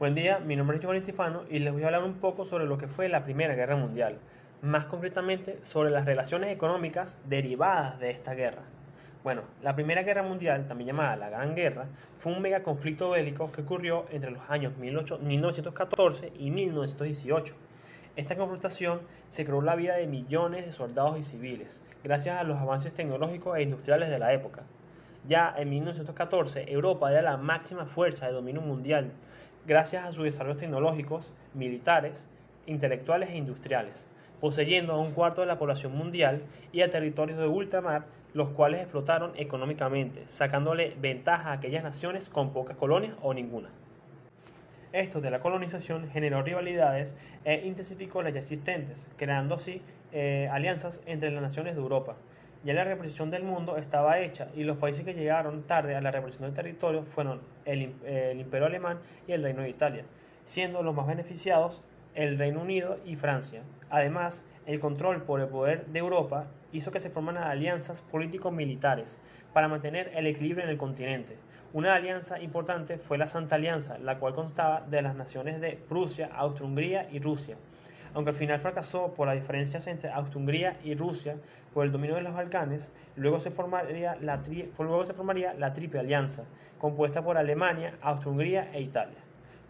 Buen día, mi nombre es Giovanni Stifano y les voy a hablar un poco sobre lo que fue la Primera Guerra Mundial, más concretamente sobre las relaciones económicas derivadas de esta guerra. Bueno, la Primera Guerra Mundial, también llamada la Gran Guerra, fue un mega conflicto bélico que ocurrió entre los años 1914 y 1918. Esta confrontación se creó la vida de millones de soldados y civiles, gracias a los avances tecnológicos e industriales de la época. Ya en 1914, Europa era la máxima fuerza de dominio mundial, gracias a sus desarrollos tecnológicos, militares, intelectuales e industriales, poseyendo a un cuarto de la población mundial y a territorios de ultramar, los cuales explotaron económicamente, sacándole ventaja a aquellas naciones con pocas colonias o ninguna. Esto de la colonización generó rivalidades e intensificó las ya existentes, creando así alianzas entre las naciones de Europa. Ya la repartición del mundo estaba hecha y los países que llegaron tarde a la repartición del territorio fueron el Imperio Alemán y el Reino de Italia, siendo los más beneficiados el Reino Unido y Francia. Además, el control por el poder de Europa hizo que se formaran alianzas político-militares para mantener el equilibrio en el continente. Una alianza importante fue la Santa Alianza, la cual constaba de las naciones de Prusia, Austria-Hungría y Rusia. Aunque al final fracasó por las diferencias entre Austria-Hungría y Rusia por el dominio de los Balcanes, luego se formaría la Triple Alianza, compuesta por Alemania, Austria-Hungría e Italia.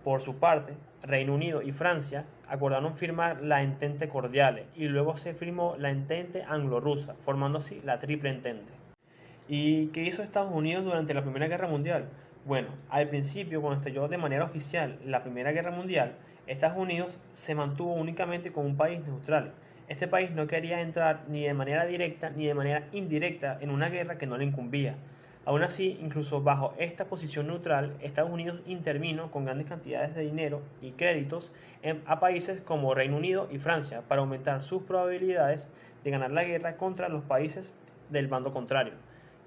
Por su parte, Reino Unido y Francia acordaron firmar la Entente Cordiale y luego se firmó la Entente Anglo-Rusa, formando así la Triple Entente. ¿Y qué hizo Estados Unidos durante la Primera Guerra Mundial? Bueno, al principio, cuando estalló de manera oficial la Primera Guerra Mundial, Estados Unidos se mantuvo únicamente como un país neutral. Este país no quería entrar ni de manera directa ni de manera indirecta en una guerra que no le incumbía. Aún así, incluso bajo esta posición neutral, Estados Unidos intervino con grandes cantidades de dinero y créditos a países como Reino Unido y Francia para aumentar sus probabilidades de ganar la guerra contra los países del bando contrario.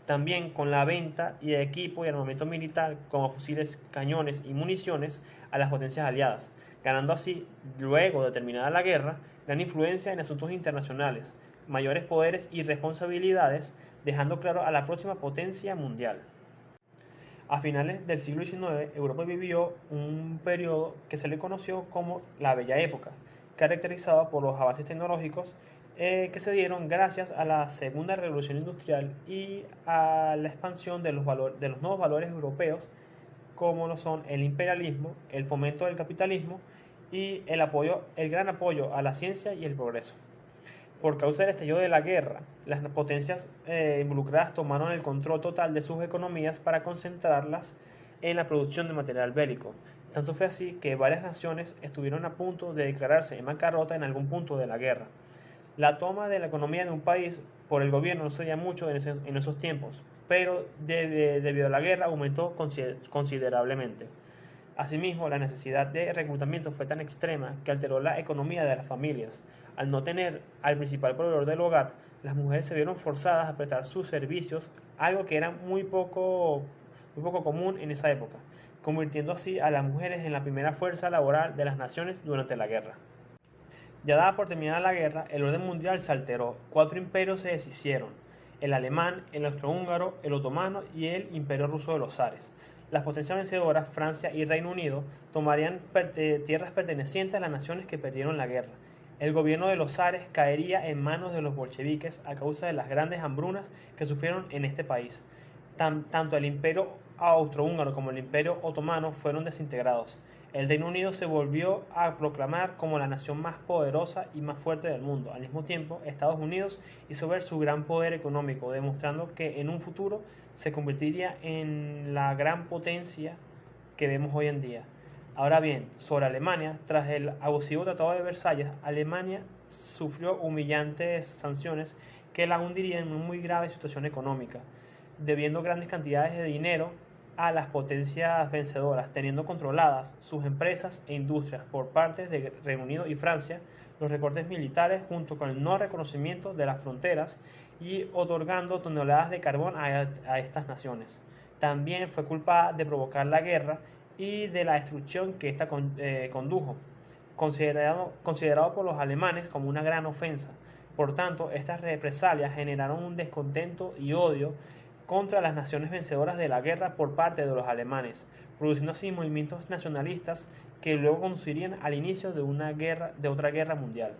También con la venta de equipo y armamento militar como fusiles, cañones y municiones a las potencias aliadas, ganando así, luego de terminada la guerra, gran influencia en asuntos internacionales, mayores poderes y responsabilidades, dejando claro a la próxima potencia mundial. A finales del siglo XIX, Europa vivió un periodo que se le conoció como la Bella Época, caracterizado por los avances tecnológicos que se dieron gracias a la Segunda Revolución Industrial y a la expansión de los nuevos valores europeos, como lo son el imperialismo, el fomento del capitalismo y el gran apoyo a la ciencia y el progreso. Por causa del estallido de la guerra, las potencias involucradas tomaron el control total de sus economías para concentrarlas en la producción de material bélico. Tanto fue así que varias naciones estuvieron a punto de declararse en bancarrota en algún punto de la guerra. La toma de la economía de un país por el gobierno no se veía mucho en esos tiempos, pero debido a la guerra aumentó considerablemente. Asimismo, la necesidad de reclutamiento fue tan extrema que alteró la economía de las familias. Al no tener al principal proveedor del hogar, las mujeres se vieron forzadas a prestar sus servicios, algo que era muy poco común en esa época, convirtiendo así a las mujeres en la primera fuerza laboral de las naciones durante la guerra. Ya dada por terminada la guerra, el orden mundial se alteró. Cuatro imperios se deshicieron: el alemán, el austrohúngaro, el otomano y el imperio ruso de los zares. Las potencias vencedoras, Francia y Reino Unido, tomarían tierras pertenecientes a las naciones que perdieron la guerra. El gobierno de los zares caería en manos de los bolcheviques a causa de las grandes hambrunas que sufrieron en este país. Tanto el imperio austrohúngaro como el imperio otomano fueron desintegrados. El Reino Unido se volvió a proclamar como la nación más poderosa y más fuerte del mundo. Al mismo tiempo, Estados Unidos hizo ver su gran poder económico, demostrando que en un futuro se convertiría en la gran potencia que vemos hoy en día. Ahora bien, sobre Alemania, tras el abusivo Tratado de Versalles, Alemania sufrió humillantes sanciones que la hundirían en una muy grave situación económica, debiendo grandes cantidades de dinero a las potencias vencedoras, teniendo controladas sus empresas e industrias por parte de Reino Unido y Francia, los recortes militares junto con el no reconocimiento de las fronteras y otorgando toneladas de carbón a estas naciones. También fue culpada de provocar la guerra y de la destrucción que ésta condujo, considerado por los alemanes como una gran ofensa. Por tanto, estas represalias generaron un descontento y odio contra las naciones vencedoras de la guerra por parte de los alemanes, produciendo así movimientos nacionalistas que luego conducirían al inicio de otra guerra mundial.